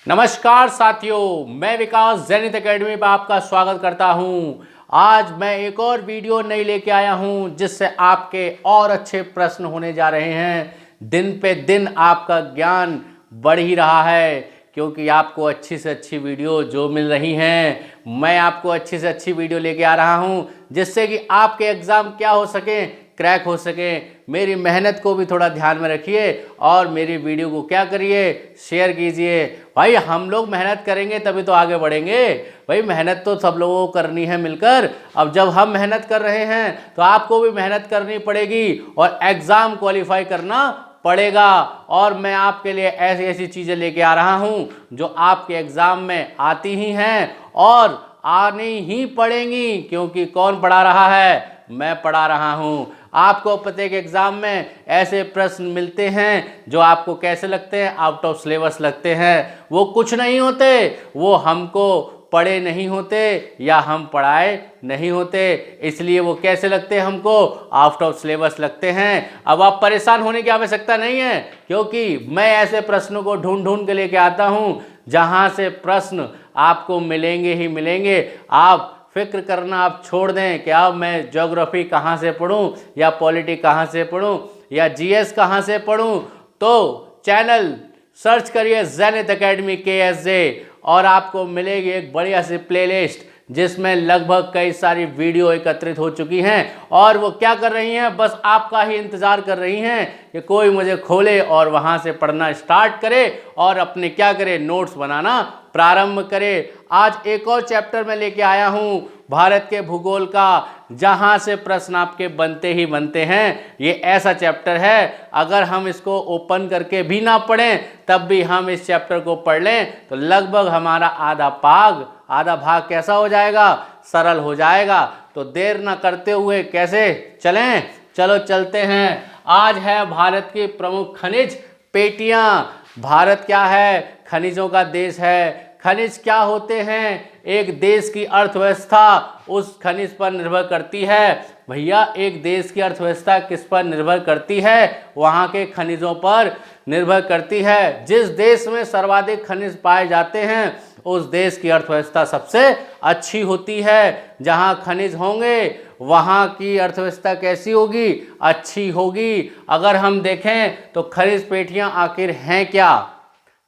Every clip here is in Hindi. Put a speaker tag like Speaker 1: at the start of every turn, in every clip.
Speaker 1: नमस्कार साथियों, मैं विकास ज़ेनिथ एकेडमी पर आपका स्वागत करता हूं। आज मैं एक और वीडियो नई लेके आया हूं जिससे आपके और अच्छे प्रश्न होने जा रहे हैं। दिन पे दिन आपका ज्ञान बढ़ ही रहा है क्योंकि आपको अच्छी से अच्छी वीडियो जो मिल रही हैं, मैं आपको अच्छी से अच्छी वीडियो लेके आ रहा हूं जिससे कि आपके एग्ज़ाम क्या हो सके, क्रैक हो सके। मेरी मेहनत को भी थोड़ा ध्यान में रखिए और मेरी वीडियो को क्या करिए, शेयर कीजिए। भाई हम लोग मेहनत करेंगे तभी तो आगे बढ़ेंगे। भाई मेहनत तो सब लोगों को करनी है मिलकर। अब जब हम मेहनत कर रहे हैं तो आपको भी मेहनत करनी पड़ेगी और एग्ज़ाम क्वालिफाई करना पड़ेगा। और मैं आपके लिए ऐसी ऐसी चीज़ें लेके आ रहा हूं जो आपके एग्ज़ाम में आती ही हैं और आनी ही पड़ेंगी, क्योंकि कौन पढ़ा रहा है? मैं पढ़ा रहा हूं। आपको प्रत्येक एग्जाम में ऐसे प्रश्न मिलते हैं जो आपको कैसे लगते हैं? आउट ऑफ सिलेबस लगते हैं। वो कुछ नहीं होते, वो हमको पढ़े नहीं होते या हम पढ़ाए नहीं होते, इसलिए वो कैसे लगते हैं? हमको आउट ऑफ सिलेबस लगते हैं। अब आप परेशान होने की आवश्यकता नहीं है, क्योंकि मैं ऐसे प्रश्नों को ढूंढ ढूंढ के लेके आता हूं जहां से प्रश्न आपको मिलेंगे ही मिलेंगे। आप फिक्र करना आप छोड़ दें कि अब मैं ज्योग्राफी कहाँ से पढ़ूं या पॉलिटी कहाँ से पढ़ूं या जीएस कहाँ से पढ़ूं। तो चैनल सर्च करिए ज़ेनिथ एकेडमी KSJ और आपको मिलेगी एक बढ़िया सी प्लेलिस्ट जिसमें लगभग कई सारी वीडियो एकत्रित हो चुकी हैं और वो क्या कर रही हैं? बस आपका ही इंतज़ार कर रही हैं कि कोई मुझे खोले और वहाँ से पढ़ना स्टार्ट करे और अपने क्या करे, नोट्स बनाना प्रारंभ करे। आज एक और चैप्टर में लेके आया हूँ भारत के भूगोल का, जहाँ से प्रश्न आपके बनते ही बनते हैं। ये ऐसा चैप्टर है, अगर हम इसको ओपन करके भी ना पढ़ें तब भी हम इस चैप्टर को पढ़ लें तो लगभग हमारा आधा भाग कैसा हो जाएगा? सरल हो जाएगा। तो देर ना करते हुए कैसे चलें? चलो चलते हैं। आज है भारत की प्रमुख खनिज पेटियां। भारत क्या है? खनिजों का देश है। खनिज क्या होते हैं? एक देश की अर्थव्यवस्था उस खनिज पर निर्भर करती है। भैया एक देश की अर्थव्यवस्था किस पर निर्भर करती है? वहाँ के खनिजों पर निर्भर करती है। जिस देश में सर्वाधिक खनिज पाए जाते हैं उस देश की अर्थव्यवस्था सबसे अच्छी होती है। जहाँ खनिज होंगे वहाँ की अर्थव्यवस्था कैसी होगी? अच्छी होगी। अगर हम देखें तो खनिज पेटियाँ आखिर हैं क्या?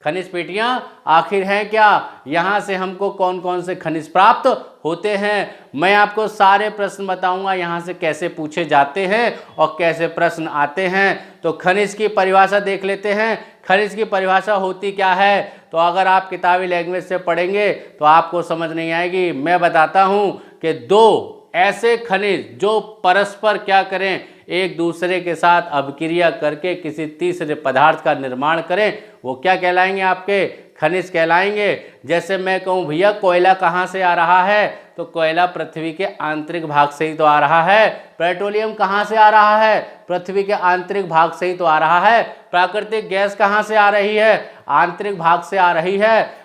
Speaker 1: खनिज पेटियां आखिर हैं क्या? यहाँ से हमको कौन कौन से खनिज प्राप्त होते हैं, मैं आपको सारे प्रश्न बताऊंगा यहाँ से कैसे पूछे जाते हैं और कैसे प्रश्न आते हैं। तो खनिज की परिभाषा देख लेते हैं। खनिज की परिभाषा होती क्या है? तो अगर आप किताबी लैंग्वेज से पढ़ेंगे तो आपको समझ नहीं आएगी। मैं बताता हूँ कि दो ऐसे खनिज जो परस्पर क्या करें, एक दूसरे के साथ अभिक्रिया करके किसी तीसरे पदार्थ का निर्माण करें, वो क्या कहलाएंगे? आपके खनिज कहलाएंगे। जैसे मैं कहूँ भैया कोयला कहाँ से आ रहा है, तो कोयला पृथ्वी के आंतरिक भाग से ही तो आ रहा है। पेट्रोलियम कहाँ से आ रहा है? पृथ्वी के आंतरिक भाग से ही तो आ रहा है। प्राकृतिक गैस कहाँ से आ रही है? आंतरिक भाग से आ रही है।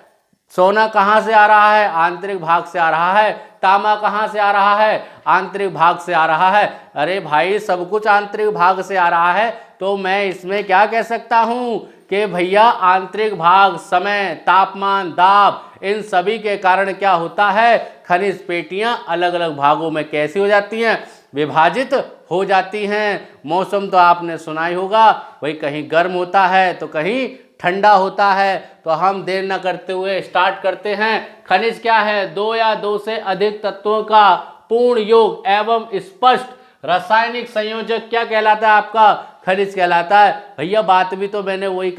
Speaker 1: सोना कहाँ से आ रहा है? आंतरिक भाग से आ रहा है। तांबा कहाँ से आ रहा है? आंतरिक भाग से आ रहा है। अरे भाई सब कुछ आंतरिक भाग से आ रहा है, तो मैं इसमें क्या कह सकता हूँ कि भैया आंतरिक भाग, समय, तापमान, दाब, इन सभी के कारण क्या होता है? खनिज पेटियां अलग अलग भागों में कैसी हो जाती हैं? विभाजित हो जाती हैं। मौसम तो आपने सुना ही होगा, भाई कहीं गर्म होता है तो कहीं ठंडा होता है। तो हम देर न करते हुए स्टार्ट करते हैं। खनिज क्या है? दो या दो से अधिक तत्वों का पूर्ण योग एवं स्पष्ट रासायनिक संयोजक क्या कहलाता है? आपका खनिज कहलाता है। भैया बात भी तो मैंने वही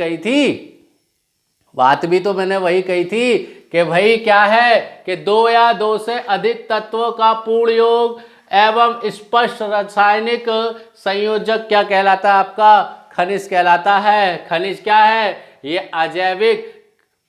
Speaker 1: कही थी कि भाई क्या है कि दो या दो से अधिक तत्वों का पूर्ण योग एवं स्पष्ट रासायनिक संयोजक क्या कहलाता है? आपका खनिज कहलाता है। खनिज क्या है? ये अजैविक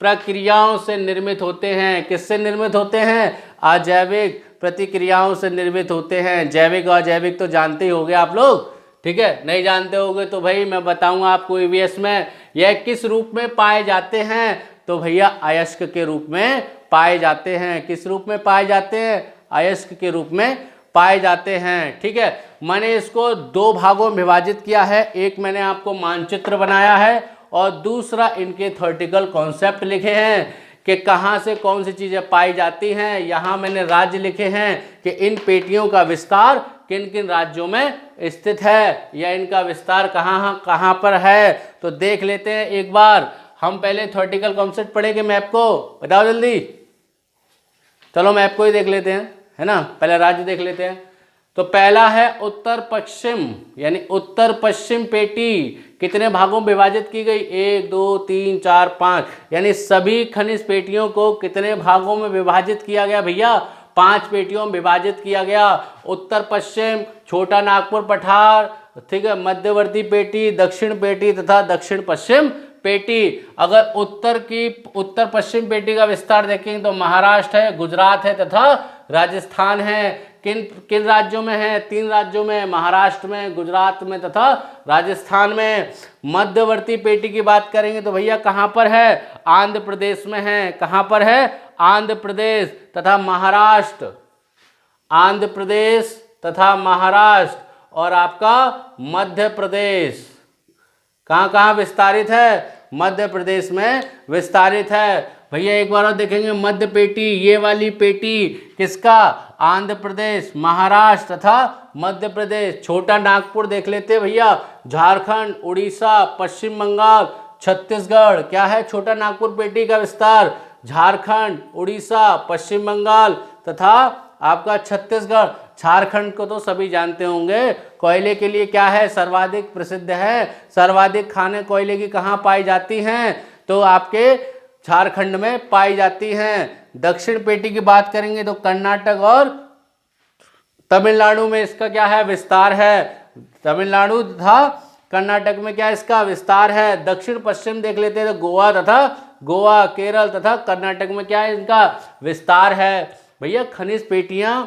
Speaker 1: प्रक्रियाओं से निर्मित होते हैं। किससे निर्मित होते हैं? अजैविक प्रतिक्रियाओं से निर्मित होते हैं। जैविक और अजैविक तो जानते ही होंगे आप लोग, ठीक है? नहीं जानते होंगे तो भाई मैं बताऊंगा आपको ईवीएस में। यह किस रूप में पाए जाते हैं? तो भैया अयस्क के रूप में पाए जाते हैं। किस रूप में पाए जाते हैं? अयस्क के रूप में पाए जाते हैं, ठीक है? मैंने इसको दो भागों में विभाजित किया है। एक मैंने आपको मानचित्र बनाया है और दूसरा इनके थ्योरेटिकल कॉन्सेप्ट लिखे हैं कि कहाँ से कौन सी चीज़ें पाई जाती हैं। यहाँ मैंने राज्य लिखे हैं कि इन पेटियों का विस्तार किन किन राज्यों में स्थित है या इनका विस्तार कहाँ कहाँ पर है। तो देख लेते हैं एक बार। हम पहले थ्योरेटिकल कॉन्सेप्ट पढ़ेंगे मैप को, बताओ जल्दी। चलो मैप को ही देख लेते हैं, है ना। पहले राज्य देख लेते हैं। तो पहला है उत्तर पश्चिम, यानी उत्तर पश्चिम पेटी कितने भागों में विभाजित की गई? 1 2 3 4 5, यानी सभी खनिज पेटियों को कितने भागों में विभाजित किया गया भैया? 5 पेटियों में विभाजित किया गया। उत्तर पश्चिम, छोटा नागपुर पठार, ठीक है, मध्यवर्ती पेटी, दक्षिण पेटी तथा दक्षिण पश्चिम पेटी। अगर उत्तर पश्चिम पेटी का विस्तार देखेंगे तो महाराष्ट्र है, गुजरात है तथा राजस्थान है। किन किन राज्यों में है? 3 राज्यों में, महाराष्ट्र में, गुजरात में तथा राजस्थान में। मध्यवर्ती पेटी की बात करेंगे तो भैया कहाँ पर है? आंध्र प्रदेश में है। कहाँ पर है? आंध्र प्रदेश तथा महाराष्ट्र, आंध्र प्रदेश तथा महाराष्ट्र और आपका मध्य प्रदेश। कहाँ कहाँ विस्तारित है? मध्य प्रदेश में विस्तारित है। भैया एक बार और देखेंगे, मध्य पेटी, ये वाली पेटी किसका? आंध्र प्रदेश, महाराष्ट्र तथा मध्य प्रदेश। छोटा नागपुर देख लेते हैं भैया, झारखंड, उड़ीसा, पश्चिम बंगाल, छत्तीसगढ़। क्या है छोटा नागपुर पेटी का विस्तार? झारखंड, उड़ीसा, पश्चिम बंगाल तथा आपका छत्तीसगढ़। झारखंड को तो सभी जानते होंगे, कोयले के लिए क्या है? सर्वाधिक प्रसिद्ध है। सर्वाधिक खानें कोयले की कहाँ पाई जाती हैं? तो आपके झारखंड में पाई जाती हैं। दक्षिण पेटी की बात करेंगे तो कर्नाटक और तमिलनाडु में इसका क्या है? विस्तार है। तमिलनाडु तथा कर्नाटक में क्या इसका विस्तार है। दक्षिण पश्चिम देख लेते हैं तो गोवा, केरल तथा कर्नाटक में क्या है? इनका विस्तार है। भैया खनिज पेटियां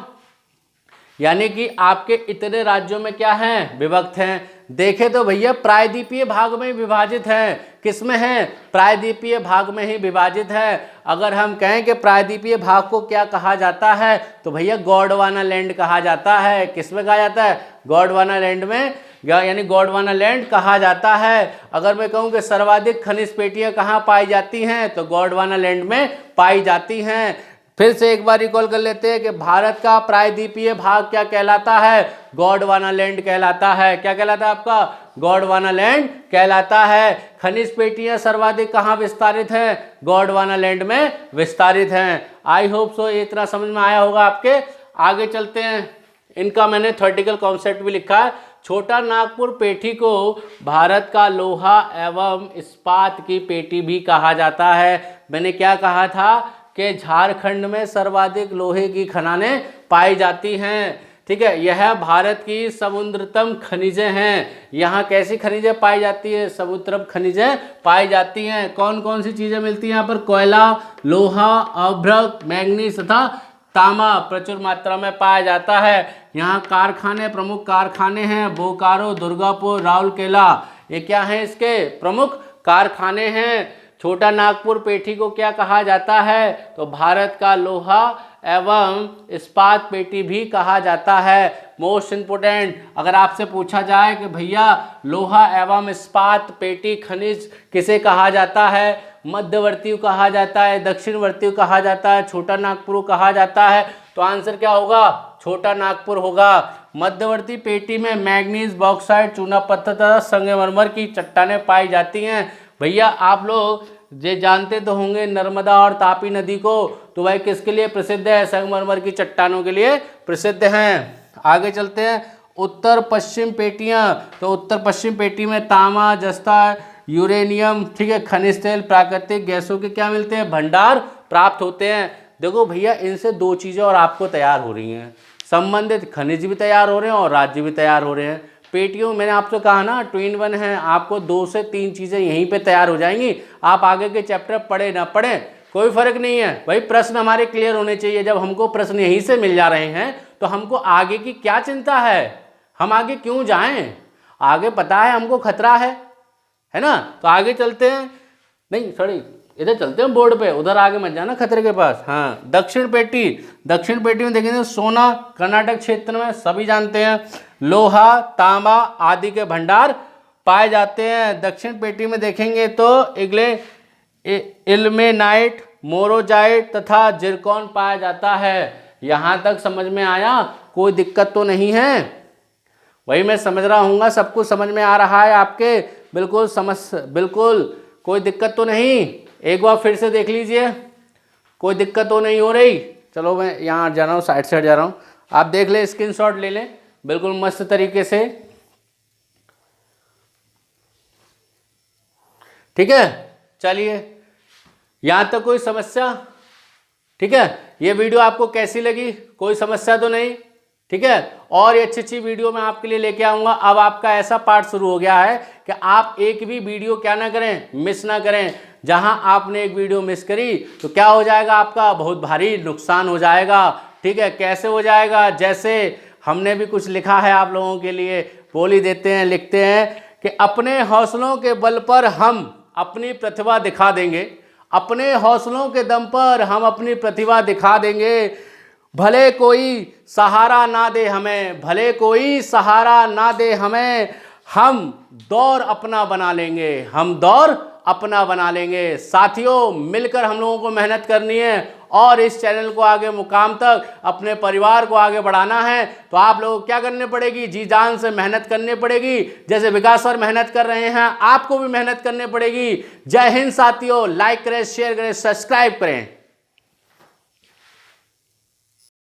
Speaker 1: यानी कि आपके इतने राज्यों में क्या हैं? विभक्त हैं। देखे तो भैया प्रायद्वीपीय भाग में विभाजित हैं। किसमें है? प्रायद्वीपीय भाग में ही विभाजित है। अगर हम कहें कि प्रायद्वीपीय भाग को क्या कहा जाता है तो भैया गोंडवाना लैंड कहा जाता है। किसमें कहा जाता है? गोंडवाना लैंड में, यानी गोंडवाना लैंड कहा जाता है। अगर मैं कहूँ कि सर्वाधिक खनिज पेटियां कहाँ पाई जाती हैं तो गोंडवाना लैंड में पाई जाती हैं। फिर से एक बार रिकॉल कर लेते हैं कि भारत का प्रायद्वीपीय भाग क्या कहलाता है? गोंडवाना लैंड कहलाता है। क्या कहलाता है आपका? गोंडवाना लैंड कहलाता है। खनिज पेटियां सर्वाधिक कहाँ विस्तारित हैं? गोंडवाना लैंड में विस्तारित हैं। आई होप सो इतना समझ में आया होगा आपके। आगे चलते हैं। इनका मैंने थ्योरेटिकल कॉन्सेप्ट भी लिखा है। छोटा नागपुर पेटी को भारत का लोहा एवं इस्पात की पेटी भी कहा जाता है। मैंने क्या कहा था कि झारखंड में सर्वाधिक लोहे की खदानें पाई जाती हैं। ठीक है, यह भारत की समुद्रतम खनिजें हैं। यहाँ कैसी खनिजें पाई जाती है? समुद्रतम खनिजें पाई जाती हैं। कौन कौन सी चीज़ें मिलती हैं यहाँ पर? कोयला, लोहा, अभ्रक, मैंगनीज तथा तांबा प्रचुर मात्रा में पाया जाता है। यहाँ कारखाने, प्रमुख कारखाने हैं बोकारो, दुर्गापुर, राउरकेला। ये क्या है? इसके प्रमुख कारखाने हैं। छोटा नागपुर पेटी को क्या कहा जाता है? तो भारत का लोहा एवं इस्पात पेटी भी कहा जाता है। मोस्ट इम्पोर्टेंट, अगर आपसे पूछा जाए कि भैया लोहा एवं इस्पात पेटी खनिज किसे कहा जाता है? मध्यवर्ती कहा जाता है, दक्षिणवर्ती कहा जाता है, छोटा नागपुर कहा जाता है, तो आंसर क्या होगा? छोटा नागपुर होगा। मध्यवर्ती पेटी में मैग्नीज, बॉक्साइट, चूना पत्थर तथा संगमरमर की चट्टानें पाई जाती हैं। भैया आप लोग ये जानते तो होंगे नर्मदा और तापी नदी को, तो वह किसके लिए प्रसिद्ध है? संगमरमर की चट्टानों के लिए प्रसिद्ध हैं। आगे चलते हैं। उत्तर पश्चिम पेटियां, तो उत्तर पश्चिम पेटी में तांबा, जस्ता, यूरेनियम, ठीक है, खनिज तेल, प्राकृतिक गैसों के क्या मिलते हैं? भंडार प्राप्त होते हैं। देखो भैया इनसे 2 चीज़ें और आपको तैयार हो रही हैं, संबंधित खनिज भी तैयार हो रहे हैं और राज्य भी तैयार हो रहे हैं। पेटियों मैंने आपसे कहा ना 2 in 1 है, आपको 2 से 3 चीज़ें यहीं पे तैयार हो जाएंगी। आप आगे के चैप्टर पढ़े ना पढ़े कोई फर्क नहीं है भाई, प्रश्न हमारे क्लियर होने चाहिए। जब हमको प्रश्न यहीं से मिल जा रहे हैं तो हमको आगे की क्या चिंता है? हम आगे क्यों जाएं? आगे पता है हमको खतरा है ना। तो आगे चलते हैं, नहीं सॉरी इधर चलते हैं बोर्ड पे, उधर आगे मत जाना खतरे के पास। हाँ, दक्षिण पेटी में देखेंगे सोना, कर्नाटक क्षेत्र में सभी जानते हैं, लोहा, तांबा आदि के भंडार पाए जाते हैं? दक्षिण पेटी में देखेंगे तो इल्मेनाइट, मोरोजाइट तथा जिरकॉन पाया जाता है। यहां तक समझ में आया? कोई दिक्कत तो नहीं है? वही मैं समझ रहा हूँ, सब कुछ समझ में आ रहा है आपके? बिल्कुल कोई दिक्कत तो नहीं? एक बार फिर से देख लीजिए, कोई दिक्कत तो नहीं हो रही? चलो मैं यहाँ हट जा रहा हूँ, साइड से हट जा रहा हूँ, आप देख ले, स्क्रीनशॉट ले लें बिल्कुल मस्त तरीके से। ठीक है, चलिए यहाँ तक कोई समस्या? ठीक है, ये वीडियो आपको कैसी लगी? कोई समस्या तो नहीं? ठीक है, और ये अच्छी वीडियो मैं आपके लिए लेके आऊंगा। अब आपका ऐसा पार्ट शुरू हो गया है कि आप एक भी वीडियो क्या ना करें, मिस ना करें। जहां आपने एक वीडियो मिस करी तो क्या हो जाएगा? आपका बहुत भारी नुकसान हो जाएगा। ठीक है, कैसे हो जाएगा? जैसे हमने भी कुछ लिखा है आप लोगों के लिए, बोल ही देते हैं, लिखते हैं कि अपने हौसलों के बल पर हम अपनी प्रतिभा दिखा देंगे। अपने हौसलों के दम पर हम अपनी प्रतिभा दिखा देंगे। भले कोई सहारा ना दे हमें, भले कोई सहारा ना दे हमें, हम दौर अपना बना लेंगे, हम दौर अपना बना लेंगे। साथियों, मिलकर हम लोगों को मेहनत करनी है और इस चैनल को आगे मुकाम तक, अपने परिवार को आगे बढ़ाना है। तो आप लोगों को क्या करनी पड़ेगी? जी जान से मेहनत करनी पड़ेगी। जैसे विकास सर मेहनत कर रहे हैं, आपको भी मेहनत करनी पड़ेगी। जय हिंद साथियों, लाइक करें, शेयर करें, सब्सक्राइब करें।